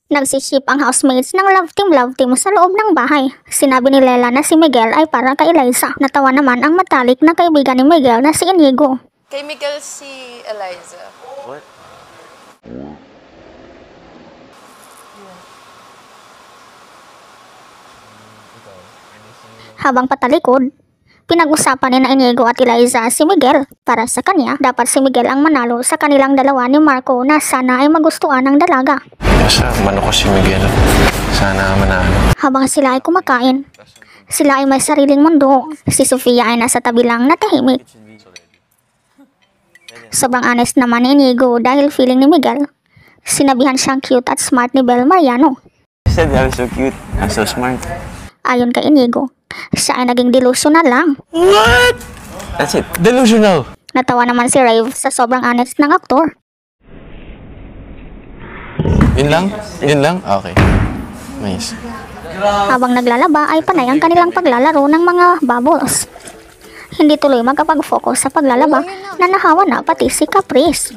Nagsiship ang housemates ng love team sa loob ng bahay. Sinabi ni Lela na si Miguel ay para kay Eliza. Natawa naman ang matalik na kaibigan ni Miguel na si Inigo. Kay Miguel si Eliza. What? Habang patalikod, pinag-usapan ni na Inigo at Eliza si Miguel. Para sa kanya, dapat si Miguel ang manalo sa kanilang dalawa ni Marco na sana ay magustuhan ng dalaga. Basta manok ko si Miguel. Sana manalo. Habang sila ay kumakain, sila ay may sariling mundo. Si Sofia ay nasa tabi lang na tahimik. Sobrang honest naman ni Inigo dahil feeling ni Miguel. Sinabihan siyang cute at smart ni Bel Mariano. You said I was so cute. I'm so smart. Ayon kay Inigo, siya ay naging delusional lang. What? That's it. Delusional. Natawa naman si Rave sa sobrang honest ng aktor. Yun lang? Yun lang? Okay. Nice. Habang naglalaba ay panay ang kanilang paglalaro ng mga bubbles. Hindi tuloy magkapag-focus sa paglalaba na nahawa na pati si Caprice.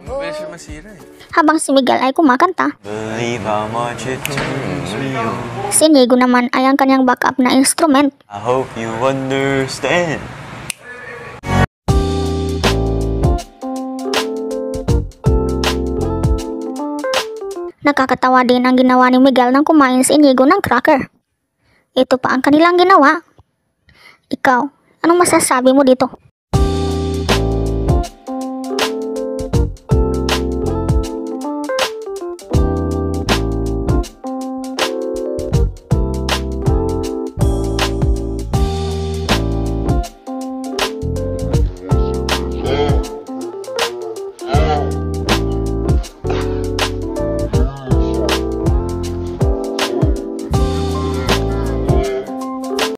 Mabilis siya masira eh. Habang si Miguel ay kumakanta, Believe how much it turns me on. si Inigo naman ay ang kanyang backup na instrument. I hope you understand. Nakakatawa din ang ginawa ni Miguel nang kumain si Inigo ng cracker. Ito pa ang kanilang ginawa. Ikaw, anong masasabi mo dito?